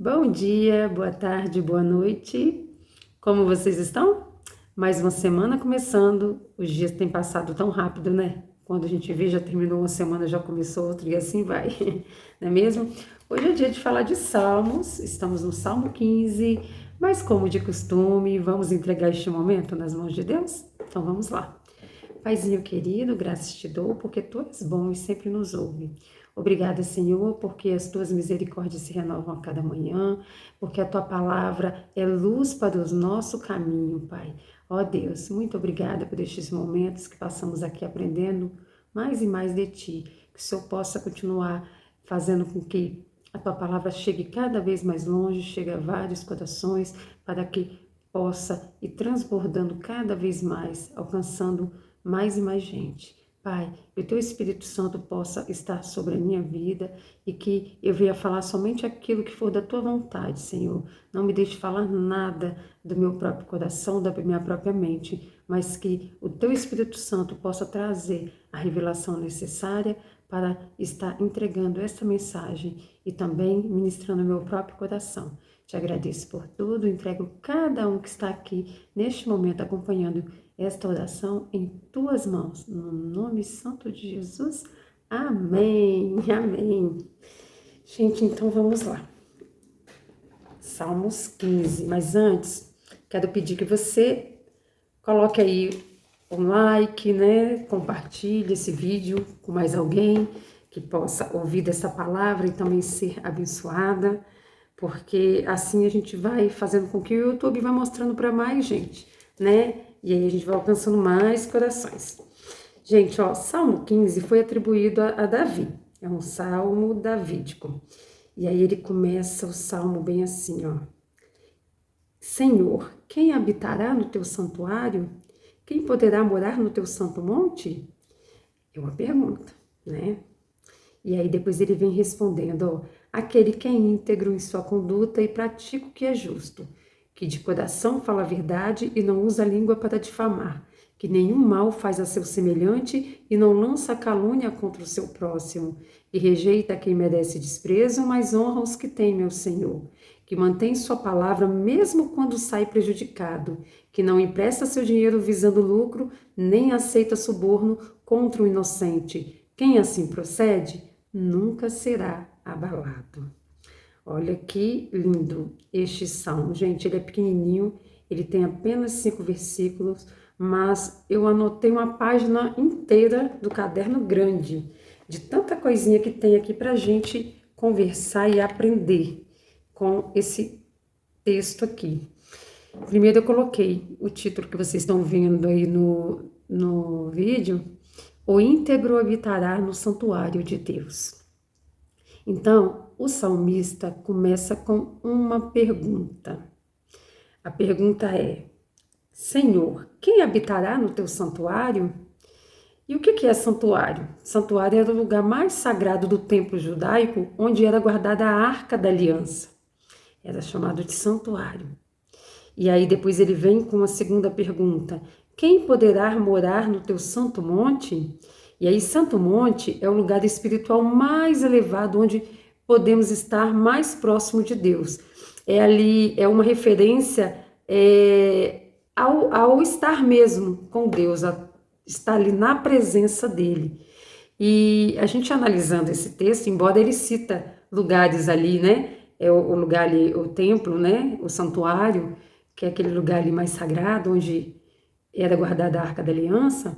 Bom dia, boa tarde, boa noite. Como vocês estão? Mais uma semana começando. Os dias têm passado tão rápido, né? Quando a gente vê, já terminou uma semana, já começou outra e assim vai, não é mesmo? Hoje é dia de falar de Salmos, estamos no Salmo 15, mas como de costume, vamos entregar este momento nas mãos de Deus? Então vamos lá. Paizinho querido, graças te dou, porque tu és bom e sempre nos ouve. Obrigada, Senhor, porque as tuas misericórdias se renovam a cada manhã, porque a tua palavra é luz para o nosso caminho, Pai. Ó Deus, muito obrigada por estes momentos que passamos aqui aprendendo mais e mais de ti. Que o Senhor possa continuar fazendo com que a tua palavra chegue cada vez mais longe, chegue a vários corações, para que possa ir transbordando cada vez mais, alcançando mais e mais gente. Pai, que o teu Espírito Santo possa estar sobre a minha vida e que eu venha falar somente aquilo que for da tua vontade, Senhor. Não me deixe falar nada do meu próprio coração, da minha própria mente, mas que o teu Espírito Santo possa trazer a revelação necessária para estar entregando esta mensagem e também ministrando o meu próprio coração. Te agradeço por tudo, entrego cada um que está aqui neste momento acompanhando esta oração em tuas mãos, no nome santo de Jesus. Amém, amém. Gente, então vamos lá. Salmos 15, mas antes, quero pedir que você coloque aí um like, né? Compartilhe esse vídeo com mais alguém que possa ouvir dessa palavra e também ser abençoada, porque assim a gente vai fazendo com que o YouTube vá mostrando para mais gente, né? E aí a gente vai alcançando mais corações. Gente, ó, Salmo 15 foi atribuído a Davi. É um salmo davídico. E aí ele começa o salmo bem assim, ó. Senhor, quem habitará no teu santuário? Quem poderá morar no teu santo monte? É uma pergunta, né? E aí depois ele vem respondendo, ó, aquele que é íntegro em sua conduta e pratica o que é justo, que de coração fala a verdade e não usa a língua para difamar, que nenhum mal faz a seu semelhante e não lança calúnia contra o seu próximo, e rejeita quem merece desprezo, mas honra os que temem ao Senhor, que mantém sua palavra mesmo quando sai prejudicado, que não empresta seu dinheiro visando lucro, nem aceita suborno contra o inocente. Quem assim procede, nunca será abalado. Olha que lindo este salmo. Gente, ele é pequenininho, ele tem apenas 5 versículos, mas eu anotei uma página inteira do caderno grande, de tanta coisinha que tem aqui para a gente conversar e aprender com esse texto aqui. Primeiro eu coloquei o título que vocês estão vendo aí no vídeo, O íntegro habitará no santuário de Deus. Então, o salmista começa com uma pergunta. A pergunta é: Senhor, quem habitará no teu santuário? E o que é santuário? Santuário era o lugar mais sagrado do templo judaico, onde era guardada a Arca da Aliança. Era chamado de santuário. E aí depois ele vem com a segunda pergunta: quem poderá morar no teu santo monte? E aí Santo Monte é o lugar espiritual mais elevado, onde podemos estar mais próximo de Deus. É ali, é uma referência ao estar mesmo com Deus, a estar ali na presença dele. E a gente analisando esse texto, embora ele cita lugares ali, né? É o lugar ali, o templo, né? O santuário, que é aquele lugar ali mais sagrado, onde era guardada a Arca da Aliança,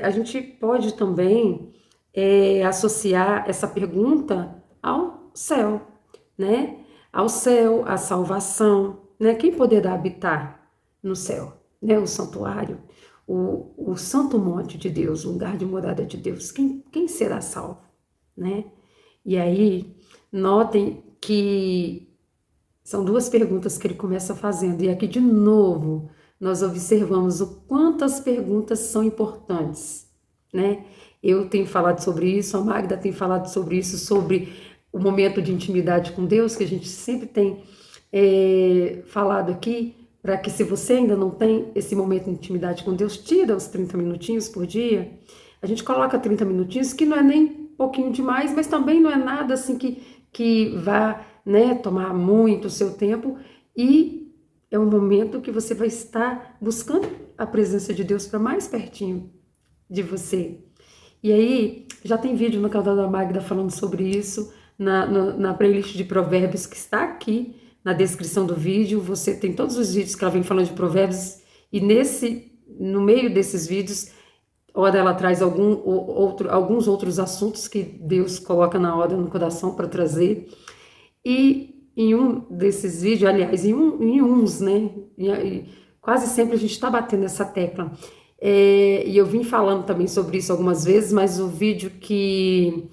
a gente pode também associar essa pergunta ao céu, né? Ao céu, à salvação, né? Quem poderá habitar no céu, né? O santuário, o santo monte de Deus, o lugar de morada de Deus. Quem será salvo, né? E aí, notem que são 2 perguntas que ele começa fazendo, e aqui de novo nós observamos o quanto as perguntas são importantes, né? Eu tenho falado sobre isso, a Magda tem falado sobre isso, sobre o momento de intimidade com Deus, que a gente sempre tem falado aqui, para que se você ainda não tem esse momento de intimidade com Deus, tira os 30 minutinhos por dia, a gente coloca 30 minutinhos, que não é nem pouquinho demais, mas também não é nada assim que vá né, tomar muito o seu tempo, e é um momento que você vai estar buscando a presença de Deus para mais pertinho de você. E aí, já tem vídeo no canal da Magda falando sobre isso, na playlist de provérbios que está aqui na descrição do vídeo. Você tem todos os vídeos que ela vem falando de provérbios, e no meio desses vídeos, ora ela traz alguns outros assuntos que Deus coloca na hora no coração para trazer. E em um desses vídeos, aliás, em uns, né? E quase sempre a gente está batendo essa tecla. E eu vim falando também sobre isso algumas vezes, mas o vídeo que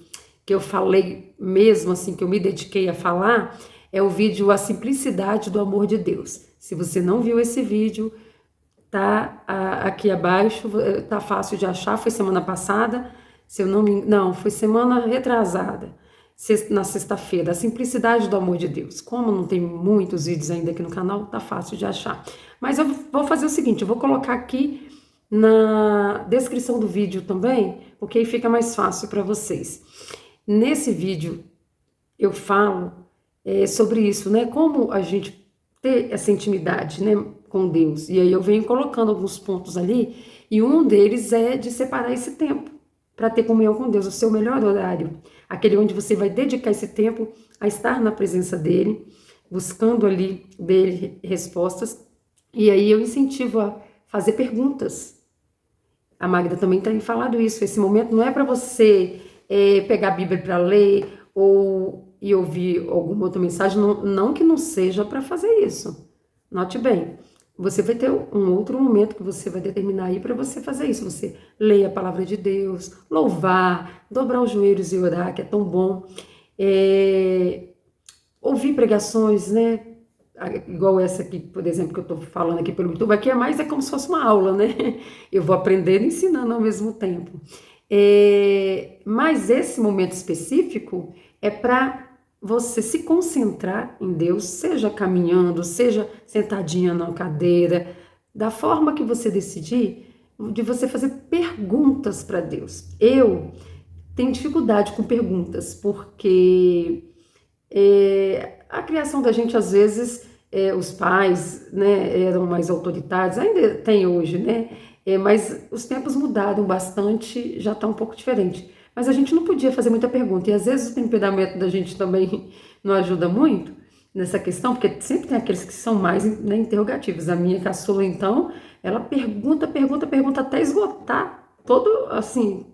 eu falei mesmo, assim, que eu me dediquei a falar, é o vídeo A Simplicidade do Amor de Deus. Se você não viu esse vídeo, tá aqui abaixo, tá fácil de achar, foi semana passada, se eu não, foi semana retrasada, na sexta-feira, A Simplicidade do Amor de Deus. Como não tem muitos vídeos ainda aqui no canal, tá fácil de achar. Mas eu vou fazer o seguinte, eu vou colocar aqui na descrição do vídeo também, porque aí fica mais fácil para vocês. Nesse vídeo eu falo sobre isso, né? Como a gente ter essa intimidade, né, com Deus. E aí eu venho colocando alguns pontos ali, e um deles é de separar esse tempo para ter comunhão com Deus, o seu melhor horário, aquele onde você vai dedicar esse tempo a estar na presença dele, buscando ali dele respostas. E aí eu incentivo a fazer perguntas. A Magda também tem falado isso. Esse momento não é para você pegar a Bíblia para ler e ouvir alguma outra mensagem, não que não seja para fazer isso. Note bem, você vai ter um outro momento que você vai determinar aí para você fazer isso. Você lê a palavra de Deus, louvar, dobrar os joelhos e orar, que é tão bom. Ouvir pregações, né? Igual essa aqui, por exemplo, que eu estou falando aqui pelo YouTube, aqui é como se fosse uma aula, né? Eu vou aprendendo e ensinando ao mesmo tempo. Mas esse momento específico é para você se concentrar em Deus, seja caminhando, seja sentadinha na cadeira, da forma que você decidir, de você fazer perguntas para Deus. Eu tenho dificuldade com perguntas, porque a criação da gente, às vezes, os pais, né, eram mais autoritários, ainda tem hoje, né? Mas os tempos mudaram bastante, já está um pouco diferente. Mas a gente não podia fazer muita pergunta, e às vezes o temperamento da gente também não ajuda muito nessa questão, porque sempre tem aqueles que são mais, né, interrogativos. A minha caçula, então, ela pergunta até esgotar todo, assim,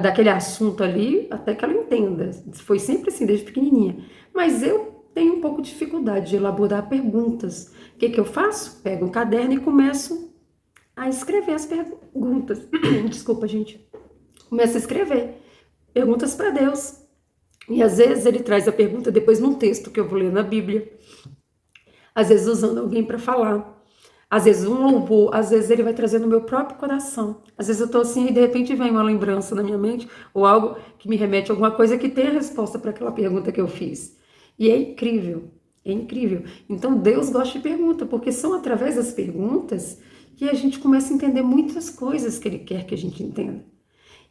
daquele assunto ali, até que ela entenda. Foi sempre assim, desde pequenininha. Mas eu tenho um pouco de dificuldade de elaborar perguntas. O que eu faço? Pego um caderno e começo a escrever as perguntas. Desculpa, gente. Começo a escrever perguntas para Deus. E às vezes ele traz a pergunta depois num texto que eu vou ler na Bíblia. Às vezes usando alguém para falar. Às vezes um louvor, às vezes ele vai trazer no meu próprio coração. Às vezes eu tô assim e de repente vem uma lembrança na minha mente, ou algo que me remete a alguma coisa que tem a resposta para aquela pergunta que eu fiz. E é incrível, é incrível. Então Deus gosta de pergunta, porque são através das perguntas que a gente começa a entender muitas coisas que Ele quer que a gente entenda.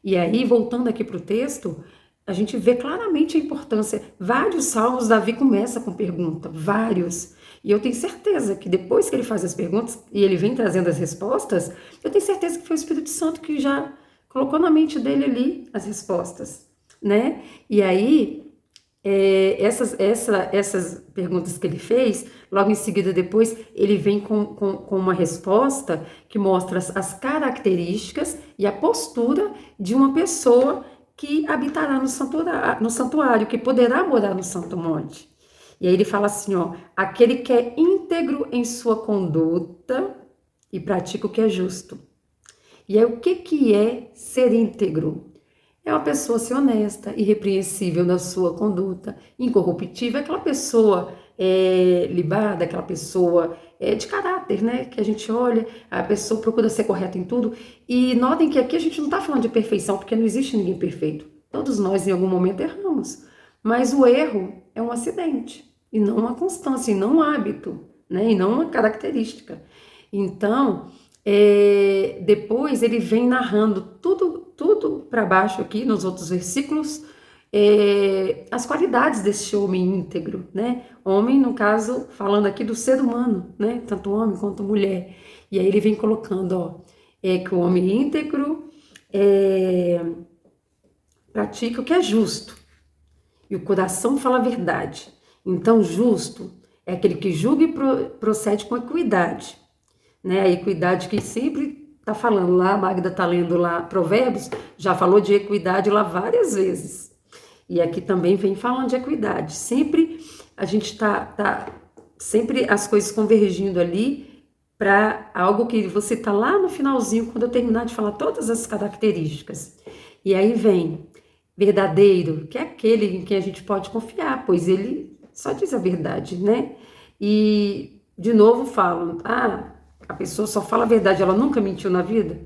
E aí, voltando aqui para o texto, a gente vê claramente a importância. Vários salmos, Davi começa com pergunta, vários. E eu tenho certeza que depois que ele faz as perguntas e ele vem trazendo as respostas, eu tenho certeza que foi o Espírito Santo que já colocou na mente dele ali as respostas, né? E aí, essas perguntas que ele fez, logo em seguida depois, ele vem com uma resposta que mostra as características e a postura de uma pessoa que habitará no santuário, que poderá morar no Santo Monte. E aí ele fala assim, ó, aquele que é íntegro em sua conduta e pratica o que é justo. E aí o que é ser íntegro? É uma pessoa ser honesta, irrepreensível na sua conduta, incorruptível, aquela pessoa libada, aquela pessoa de caráter, né? Que a gente olha, a pessoa procura ser correta em tudo. E notem que aqui a gente não está falando de perfeição, porque não existe ninguém perfeito. Todos nós, em algum momento, erramos. Mas o erro é um acidente, e não uma constância, e não um hábito, né? E não uma característica. Então, depois ele vem narrando tudo para baixo aqui, nos outros versículos, as qualidades desse homem íntegro, né? Homem, no caso, falando aqui do ser humano, né? Tanto homem quanto mulher. E aí ele vem colocando, ó, que o homem íntegro pratica o que é justo. E o coração fala a verdade. Então, justo é aquele que julga e procede com equidade, né? A equidade que sempre está falando lá, a Magda está lendo lá Provérbios, já falou de equidade lá várias vezes. E aqui também vem falando de equidade. Sempre a gente tá sempre as coisas convergindo ali para algo que você tá lá no finalzinho, quando eu terminar de falar todas as características. E aí vem verdadeiro, que é aquele em quem a gente pode confiar, pois ele só diz a verdade, né? E de novo falam, a pessoa só fala a verdade, ela nunca mentiu na vida?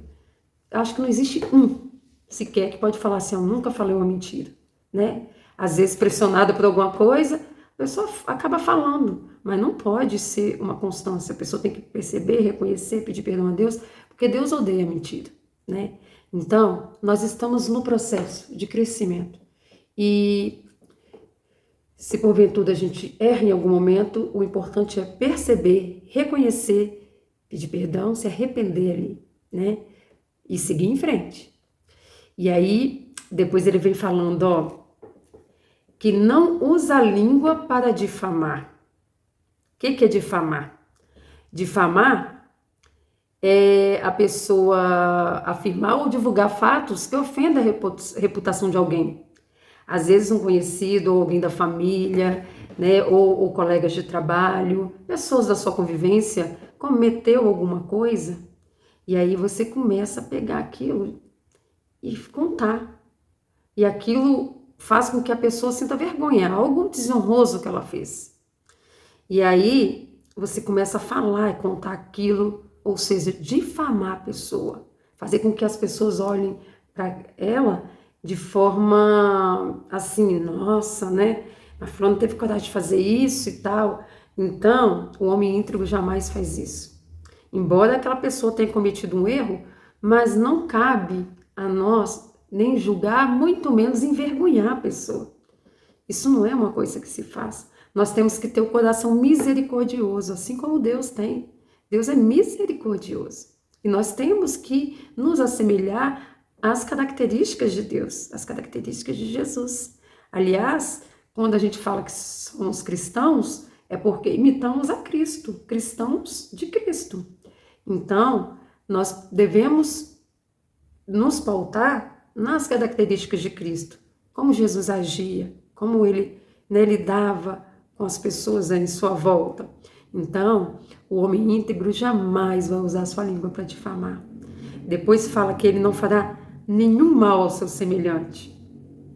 Eu acho que não existe um sequer que pode falar assim, eu nunca falei uma mentira, né? Às vezes pressionada por alguma coisa, a pessoa acaba falando, mas não pode ser uma constância. A pessoa tem que perceber, reconhecer, pedir perdão a Deus, porque Deus odeia a mentira, né? Então, nós estamos no processo de crescimento. E se porventura a gente erra em algum momento, o importante é perceber, reconhecer, pedir perdão, se arrepender ali, né? E seguir em frente. E aí, depois ele vem falando, ó, que não usa a língua para difamar. O que é difamar? Difamar é a pessoa afirmar ou divulgar fatos que ofendem a reputação de alguém. Às vezes um conhecido ou alguém da família, né, ou colegas de trabalho, pessoas da sua convivência, cometeu alguma coisa, e aí você começa a pegar aquilo e contar. E aquilo faz com que a pessoa sinta vergonha, algo desonroso que ela fez. E aí você começa a falar e contar aquilo, ou seja, difamar a pessoa, fazer com que as pessoas olhem para ela de forma assim, nossa, né? A fulana teve coragem de fazer isso e tal. Então, o homem íntegro jamais faz isso. Embora aquela pessoa tenha cometido um erro, mas não cabe a nós nem julgar, muito menos envergonhar a pessoa. Isso não é uma coisa que se faz. Nós temos que ter o coração misericordioso, assim como Deus tem. Deus é misericordioso. E nós temos que nos assemelhar às características de Deus, às características de Jesus. Aliás, quando a gente fala que somos cristãos, é porque imitamos a Cristo, cristãos de Cristo. Então, nós devemos nos pautar nas características de Cristo, como Jesus agia, como ele lidava com as pessoas em sua volta. Então, o homem íntegro jamais vai usar a sua língua para difamar. Depois fala que ele não fará nenhum mal ao seu semelhante.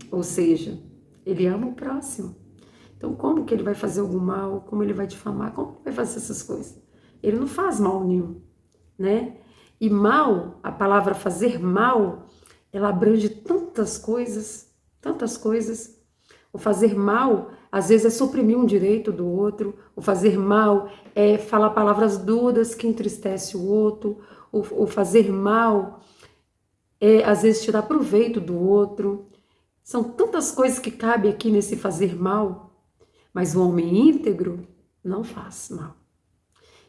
Ou seja, ele ama o próximo. Então, como que ele vai fazer algum mal? Como ele vai difamar? Como ele vai fazer essas coisas? Ele não faz mal nenhum, né? E mal, a palavra fazer mal, ela abrange tantas coisas, tantas coisas. O fazer mal, às vezes, é suprimir um direito do outro. O fazer mal é falar palavras duras que entristece o outro. O fazer mal é, às vezes, tirar proveito do outro. São tantas coisas que cabem aqui nesse fazer mal. Mas o homem íntegro não faz mal.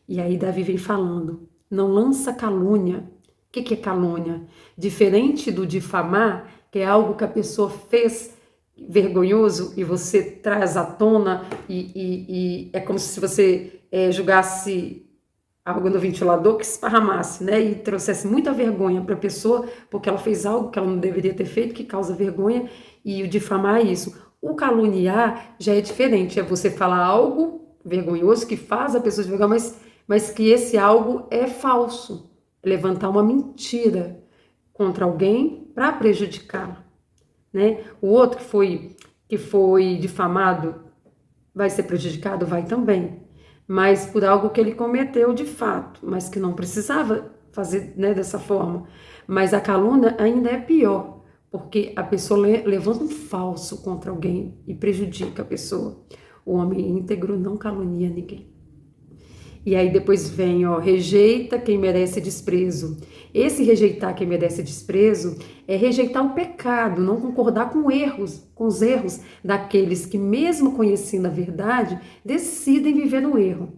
E aí Davi vem falando, não lança calúnia. O que é calúnia? Diferente do difamar, que é algo que a pessoa fez vergonhoso e você traz à tona e é como se você jogasse algo no ventilador que esparramasse, né? E trouxesse muita vergonha para a pessoa porque ela fez algo que ela não deveria ter feito, que causa vergonha, e o difamar é isso. O caluniar já é diferente, é você falar algo vergonhoso que faz a pessoa se vergonhar, mas que esse algo é falso. Levantar uma mentira contra alguém para prejudicá-la, né? O outro que foi difamado vai ser prejudicado? Vai também. Mas por algo que ele cometeu de fato, mas que não precisava fazer, né, dessa forma. Mas a calúnia ainda é pior, porque a pessoa levanta um falso contra alguém e prejudica a pessoa. O homem íntegro não calunia ninguém. E aí depois vem, ó, rejeita quem merece desprezo. Esse rejeitar quem merece desprezo é rejeitar o pecado, não concordar com os erros daqueles que, mesmo conhecendo a verdade, decidem viver no erro.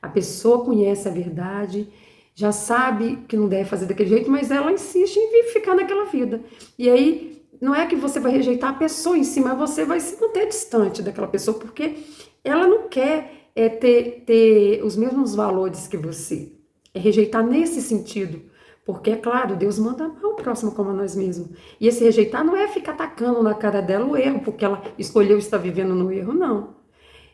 A pessoa conhece a verdade, já sabe que não deve fazer daquele jeito, mas ela insiste em ficar naquela vida. E aí, não é que você vai rejeitar a pessoa em si, mas você vai se manter distante daquela pessoa, porque ela não quer ter os mesmos valores que você. É rejeitar nesse sentido. Porque, é claro, Deus manda amar o próximo como a nós mesmos. E esse rejeitar não é ficar atacando na cara dela o erro, porque ela escolheu estar vivendo no erro, não.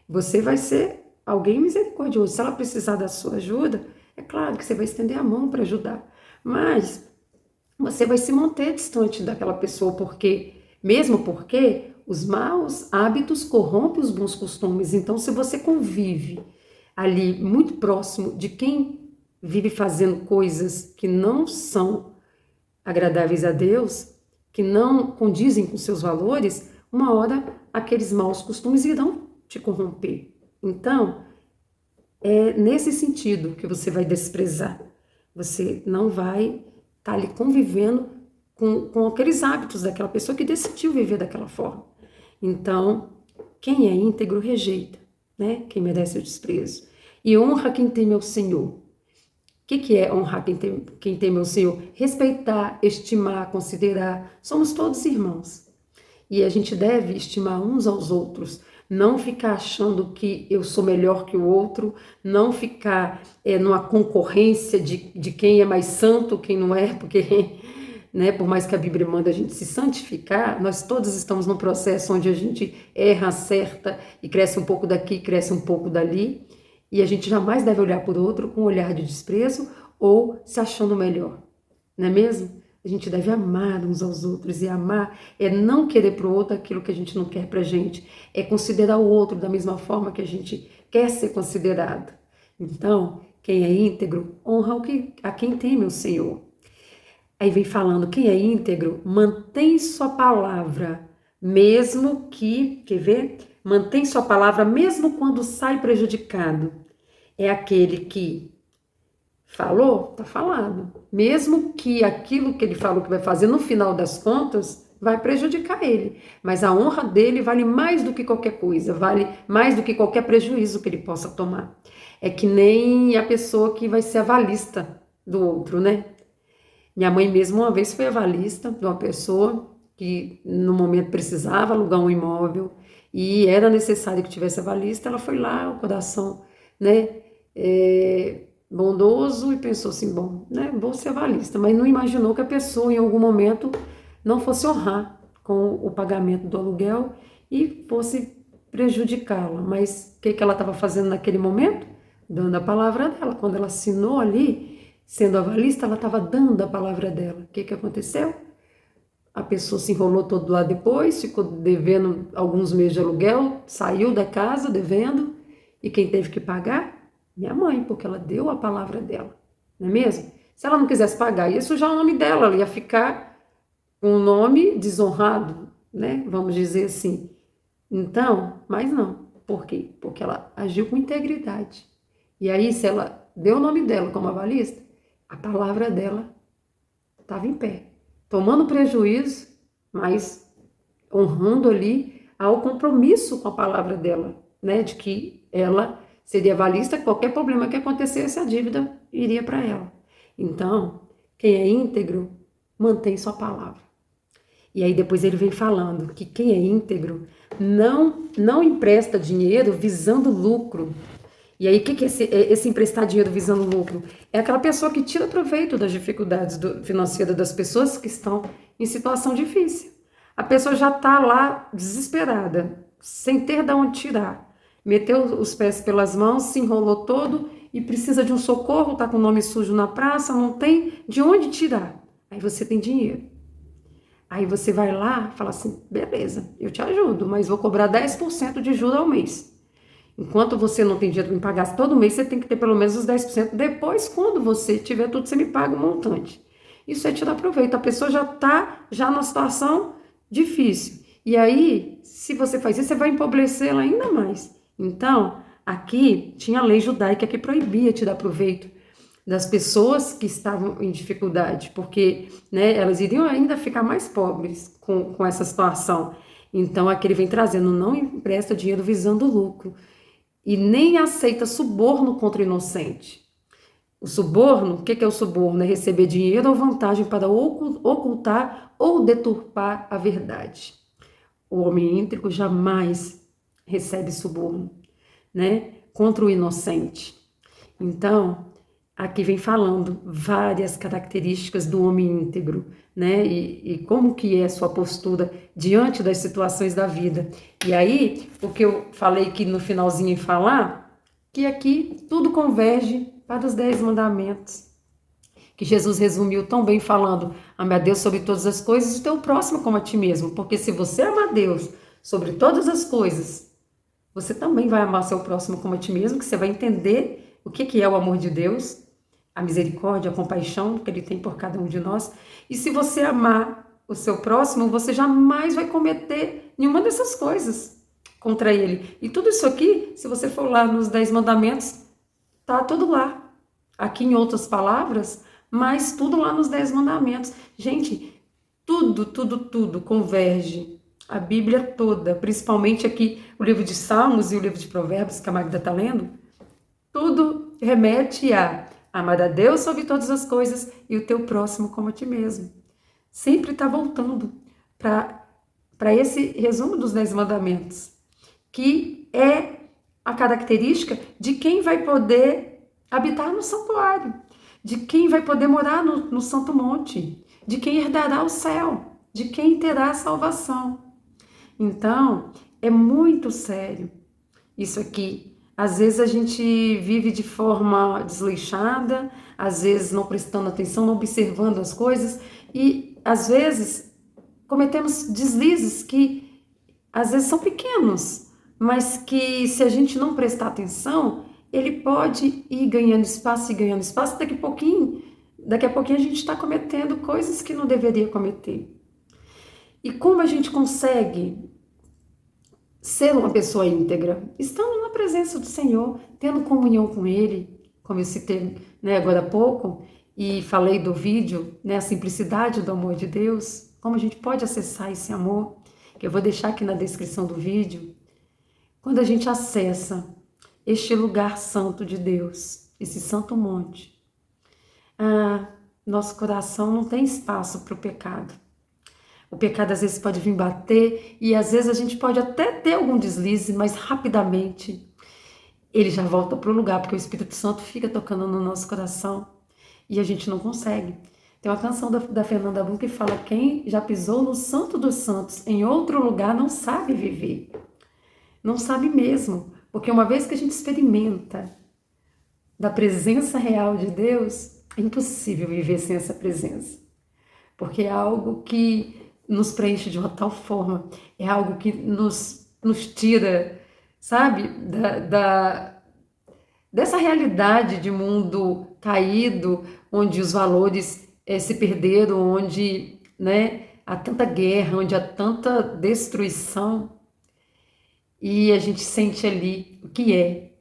Você vai ser alguém misericordioso. Se ela precisar da sua ajuda, é claro que você vai estender a mão para ajudar. Mas você vai se manter distante daquela pessoa, mesmo porque os maus hábitos corrompem os bons costumes. Então, se você convive ali muito próximo de quem vive fazendo coisas que não são agradáveis a Deus, que não condizem com seus valores, uma hora aqueles maus costumes irão te corromper. Então, é nesse sentido que você vai desprezar. Você não vai estar ali convivendo com aqueles hábitos daquela pessoa que decidiu viver daquela forma. Então, quem é íntegro rejeita, né? Quem merece o desprezo. E honra quem teme ao Senhor. O que é honrar quem teme ao Senhor? Respeitar, estimar, considerar. Somos todos irmãos. E a gente deve estimar uns aos outros. Não ficar achando que eu sou melhor que o outro, não ficar numa concorrência de quem é mais santo, quem não é, porque, né, por mais que a Bíblia manda a gente se santificar, nós todos estamos num processo onde a gente erra, acerta e cresce um pouco daqui, cresce um pouco dali, e a gente jamais deve olhar por outro com um olhar de desprezo ou se achando melhor, não é mesmo? A gente deve amar uns aos outros, e amar é não querer para o outro aquilo que a gente não quer para a gente, é considerar o outro da mesma forma que a gente quer ser considerado. Então, quem é íntegro, honra a quem teme o Senhor. Aí vem falando, quem é íntegro, mantém sua palavra, mesmo que, quer ver? Mantém sua palavra mesmo quando sai prejudicado. É aquele que falou, tá falado. Mesmo que aquilo que ele falou que vai fazer, no final das contas, vai prejudicar ele. Mas a honra dele vale mais do que qualquer coisa, vale mais do que qualquer prejuízo que ele possa tomar. É que nem a pessoa que vai ser avalista do outro, né? Minha mãe mesmo uma vez foi avalista de uma pessoa que no momento precisava alugar um imóvel e era necessário que tivesse avalista. Ela foi lá, o coração, né? Bondoso, e pensou assim, bom, né, vou ser avalista, mas não imaginou que a pessoa em algum momento não fosse honrar com o pagamento do aluguel e fosse prejudicá-la. Mas o que ela estava fazendo naquele momento? Dando a palavra dela. Quando ela assinou ali, sendo avalista, ela estava dando a palavra dela. O que aconteceu? A pessoa se enrolou todo lá depois, ficou devendo alguns meses de aluguel, saiu da casa devendo, e quem teve que pagar? Minha mãe, porque ela deu a palavra dela, não é mesmo? Se ela não quisesse pagar, ia sujar o nome dela, ela ia ficar com o nome desonrado, né? Vamos dizer assim. Então, mas não. Por quê? Porque ela agiu com integridade. E aí, se ela deu o nome dela como avalista, a palavra dela estava em pé, tomando prejuízo, mas honrando ali ao compromisso com a palavra dela, né? De que ela seria avalista, qualquer problema que acontecesse, a dívida iria para ela. Então, quem é íntegro, mantém sua palavra. E aí depois ele vem falando que quem é íntegro não empresta dinheiro visando lucro. E aí o que é esse emprestar dinheiro visando lucro? É aquela pessoa que tira proveito das dificuldades financeiras das pessoas que estão em situação difícil. A pessoa já está lá desesperada, sem ter de onde tirar. Meteu os pés pelas mãos, se enrolou todo e precisa de um socorro, está com o nome sujo na praça, não tem de onde tirar. Aí você tem dinheiro. Aí você vai lá e fala assim, beleza, eu te ajudo, mas vou cobrar 10% de juros ao mês. Enquanto você não tem dinheiro para me pagar, todo mês você tem que ter pelo menos os 10%. Depois, quando você tiver tudo, você me paga um montante. Isso é tirar proveito. A pessoa já está numa situação difícil. E aí, se você faz isso, você vai empobrecê-la ainda mais. Então, Aqui tinha a lei judaica que proibia te dar proveito das pessoas que estavam em dificuldade, porque, né, elas iriam ainda ficar mais pobres com essa situação. Então, aqui ele vem trazendo, não empresta dinheiro visando lucro e nem aceita suborno contra o inocente. O suborno, o que é o suborno? É receber dinheiro ou vantagem para ocultar ou deturpar a verdade. O homem íntegro jamais recebe suborno, né, contra o inocente. Então, aqui vem falando várias características do homem íntegro, né? E como que é a sua postura diante das situações da vida. E aí, o que eu falei aqui no finalzinho em falar, que aqui tudo converge para os 10 mandamentos, que Jesus resumiu tão bem falando, ame a Deus sobre todas as coisas e o teu próximo como a ti mesmo, porque se você ama a Deus sobre todas as coisas, você também vai amar seu próximo como a ti mesmo, que você vai entender o que é o amor de Deus, a misericórdia, a compaixão que Ele tem por cada um de nós. E se você amar o seu próximo, você jamais vai cometer nenhuma dessas coisas contra Ele. E tudo isso aqui, se você for lá nos 10 mandamentos, tá tudo lá. Aqui em outras palavras, mas tudo lá nos 10 mandamentos. Gente, tudo converge. A Bíblia toda, principalmente aqui o livro de Salmos e o livro de Provérbios que a Magda está lendo, tudo remete a amar a Deus sobre todas as coisas e o teu próximo como a ti mesmo. Sempre está voltando para esse resumo dos 10 mandamentos, que é a característica de quem vai poder habitar no santuário, de quem vai poder morar no Santo Monte, de quem herdará o céu, de quem terá a salvação. Então, é muito sério isso aqui. Às vezes a gente vive de forma desleixada, às vezes não prestando atenção, não observando as coisas e às vezes cometemos deslizes que às vezes são pequenos, mas que se a gente não prestar atenção, ele pode ir ganhando espaço e ganhando espaço, daqui a pouquinho a gente está cometendo coisas que não deveria cometer. E como a gente consegue ser uma pessoa íntegra? Estando na presença do Senhor, tendo comunhão com Ele, como eu citei, né, agora há pouco, e falei do vídeo, né, a simplicidade do amor de Deus, como a gente pode acessar esse amor, que eu vou deixar aqui na descrição do vídeo. Quando a gente acessa este lugar santo de Deus, esse santo monte, nosso coração não tem espaço para o pecado. O pecado às vezes pode vir bater e às vezes a gente pode até ter algum deslize, mas rapidamente ele já volta para o lugar, porque o Espírito Santo fica tocando no nosso coração e a gente não consegue. Tem uma canção da Fernanda Brum que fala: quem já pisou no Santo dos Santos em outro lugar não sabe viver. Não sabe mesmo, porque uma vez que a gente experimenta da presença real de Deus, é impossível viver sem essa presença, porque é algo que nos preenche de uma tal forma, é algo que nos tira, sabe, dessa realidade de mundo caído, onde os valores se perderam, onde, né, há tanta guerra, onde há tanta destruição, e a gente sente ali o que é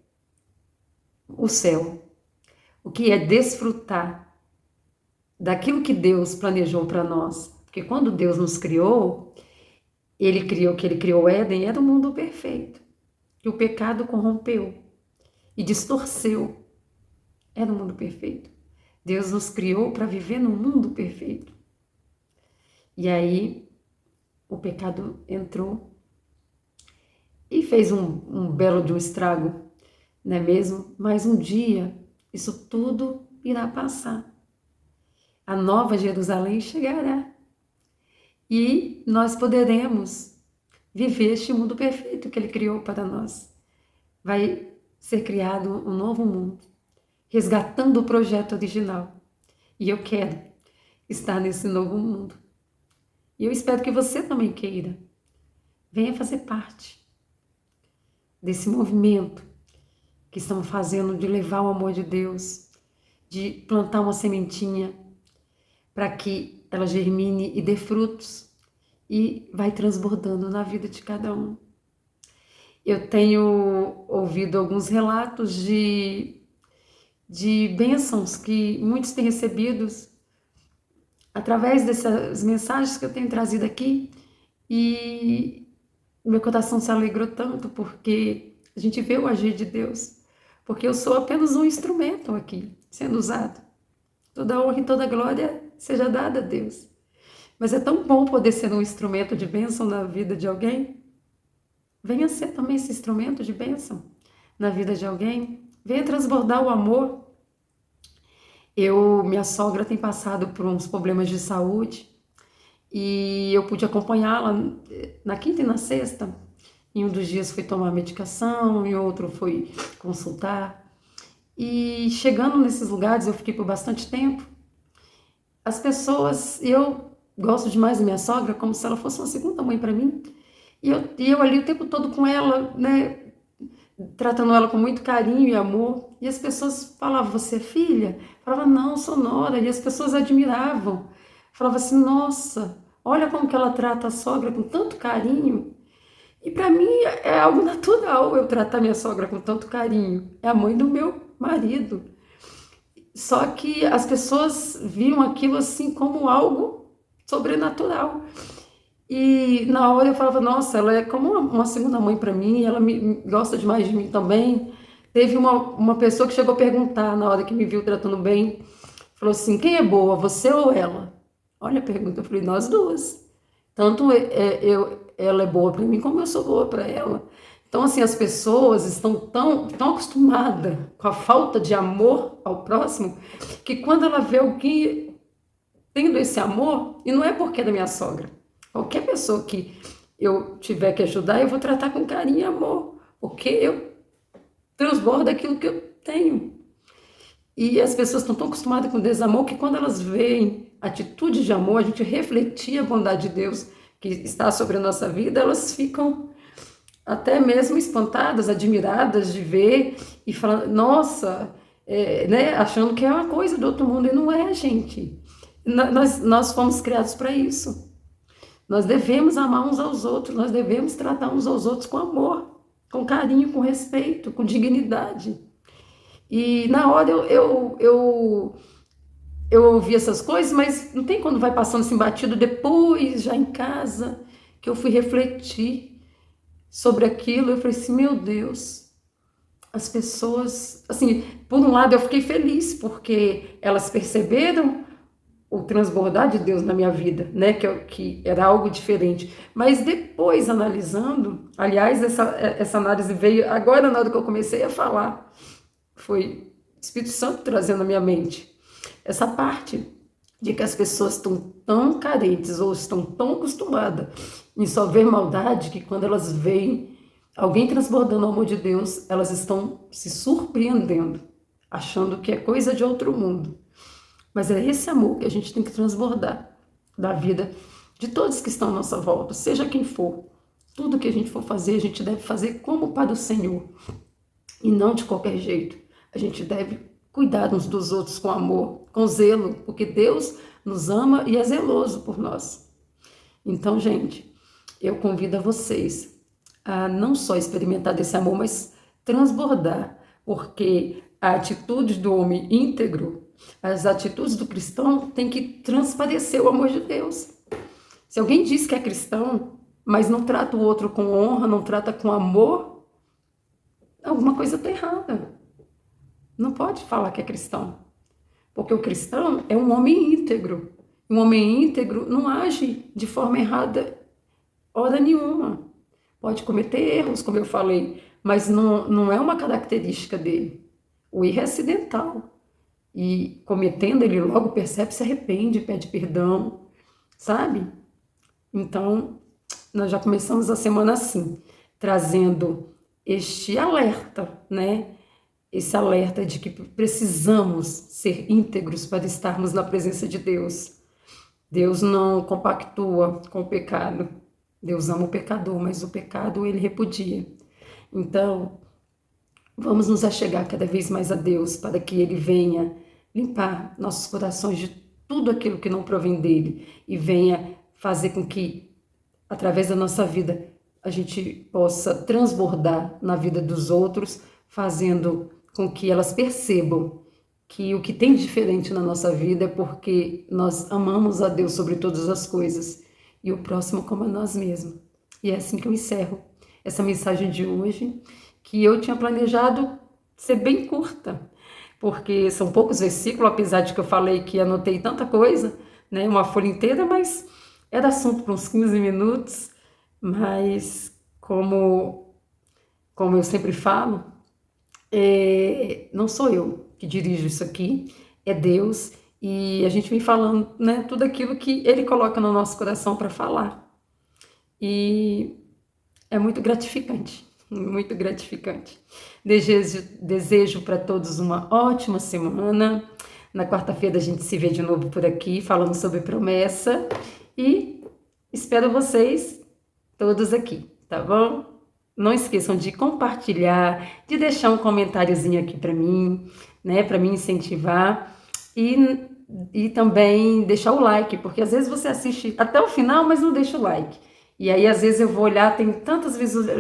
o céu, o que é desfrutar daquilo que Deus planejou para nós. Porque quando Deus nos criou, Ele criou o Éden, era um mundo perfeito, que o pecado corrompeu e distorceu. Era um mundo perfeito. Deus nos criou para viver num mundo perfeito. E aí o pecado entrou e fez um belo de um estrago, não é mesmo? Mas um dia isso tudo irá passar. A nova Jerusalém chegará. E nós poderemos viver este mundo perfeito que Ele criou para nós. Vai ser criado um novo mundo, resgatando o projeto original. E eu quero estar nesse novo mundo. E eu espero que você também queira. Venha fazer parte desse movimento que estamos fazendo de levar o amor de Deus, de plantar uma sementinha para que ela germine e dê frutos e vai transbordando na vida de cada um. Eu tenho ouvido alguns relatos de bênçãos que muitos têm recebido através dessas mensagens que eu tenho trazido aqui, e meu coração se alegrou tanto porque a gente vê o agir de Deus, porque eu sou apenas um instrumento aqui sendo usado. Toda honra e toda glória seja dada a Deus. Mas é tão bom poder ser um instrumento de bênção na vida de alguém. Venha ser também esse instrumento de bênção na vida de alguém. Venha transbordar o amor. Minha sogra tem passado por uns problemas de saúde e eu pude acompanhá-la na quinta e na sexta. Em um dos dias fui tomar medicação, em outro fui consultar. E chegando nesses lugares, eu fiquei por bastante tempo. As pessoas, eu gosto demais da minha sogra, como se ela fosse uma segunda mãe para mim. E eu ali o tempo todo com ela, né, tratando ela com muito carinho e amor. E as pessoas falavam, você é filha? Eu falava, não, sou nora. E as pessoas admiravam. Falava assim, nossa, olha como que ela trata a sogra com tanto carinho. E para mim é algo natural eu tratar minha sogra com tanto carinho. É a mãe do meu marido. Só que as pessoas viam aquilo assim como algo sobrenatural. E na hora eu falava, nossa, ela é como uma segunda mãe para mim, ela gosta demais de mim também. Teve uma pessoa que chegou a perguntar na hora que me viu tratando bem, falou assim, quem é boa, você ou ela? Olha a pergunta, eu falei, nós duas. Tanto ela é boa para mim, como eu sou boa para ela. Então, assim, as pessoas estão tão acostumadas com a falta de amor ao próximo, que quando ela vê alguém tendo esse amor, e não é porque é da minha sogra, qualquer pessoa que eu tiver que ajudar, eu vou tratar com carinho e amor, porque eu transbordo aquilo que eu tenho. E as pessoas estão tão acostumadas com desamor que quando elas veem atitude de amor, a gente refletir a bondade de Deus que está sobre a nossa vida, elas ficam até mesmo espantadas, admiradas de ver e falar, nossa, né, achando que é uma coisa do outro mundo, e não é, gente. Nós fomos criados para isso. Nós devemos amar uns aos outros, nós devemos tratar uns aos outros com amor, com carinho, com respeito, com dignidade. E na hora eu ouvi essas coisas, mas não tem quando vai passando assim batido depois, já em casa, que eu fui refletir sobre aquilo. Eu falei assim, meu Deus, as pessoas, assim, por um lado eu fiquei feliz, porque elas perceberam o transbordar de Deus na minha vida, né, que era algo diferente. Mas depois, analisando, aliás, essa análise veio agora na hora que eu comecei a falar, foi o Espírito Santo trazendo à minha mente essa parte de que as pessoas estão tão carentes ou estão tão acostumadas em só ver maldade, que quando elas veem alguém transbordando o amor de Deus, elas estão se surpreendendo, achando que é coisa de outro mundo. Mas é esse amor que a gente tem que transbordar da vida de todos que estão à nossa volta, seja quem for. Tudo que a gente for fazer, a gente deve fazer como para o Senhor e não de qualquer jeito. A gente deve cuidar uns dos outros com amor, com zelo, porque Deus nos ama e é zeloso por nós. Então, gente, eu convido a vocês a não só experimentar desse amor, mas transbordar, porque a atitude do homem íntegro, as atitudes do cristão têm que transparecer o amor de Deus. Se alguém diz que é cristão, mas não trata o outro com honra, não trata com amor, alguma coisa está errada. Não pode falar que é cristão, porque o cristão é um homem íntegro. Um homem íntegro não age de forma errada hora nenhuma. Pode cometer erros, como eu falei, mas não é uma característica dele. O erro é acidental. E cometendo, ele logo percebe, se arrepende, pede perdão, sabe? Então, nós já começamos a semana assim, trazendo este alerta, né? Esse alerta de que precisamos ser íntegros para estarmos na presença de Deus. Deus não compactua com o pecado. Deus ama o pecador, mas o pecado ele repudia. Então, vamos nos achegar cada vez mais a Deus para que Ele venha limpar nossos corações de tudo aquilo que não provém dele e venha fazer com que, através da nossa vida, a gente possa transbordar na vida dos outros, fazendo com que elas percebam que o que tem de diferente na nossa vida é porque nós amamos a Deus sobre todas as coisas e o próximo como a nós mesmos. E é assim que eu encerro essa mensagem de hoje, que eu tinha planejado ser bem curta, porque são poucos versículos, apesar de que eu falei que anotei tanta coisa, né, uma folha inteira, mas era assunto para uns 15 minutos, mas como eu sempre falo, não sou eu que dirijo isso aqui, é Deus, e a gente vem falando, né, tudo aquilo que Ele coloca no nosso coração para falar. E é muito gratificante, muito gratificante. Desejo para todos uma ótima semana. Na quarta-feira a gente se vê de novo por aqui, falando sobre promessa. E espero vocês todos aqui, tá bom? Não esqueçam de compartilhar, de deixar um comentáriozinho aqui para mim, né, para me incentivar. E também deixar o like, porque às vezes você assiste até o final, mas não deixa o like. E aí, às vezes, eu vou olhar, tem tantas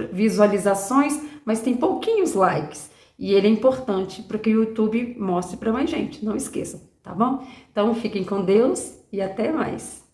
visualizações, mas tem pouquinhos likes. E ele é importante para que o YouTube mostre para mais gente. Não esqueçam, tá bom? Então, fiquem com Deus e até mais.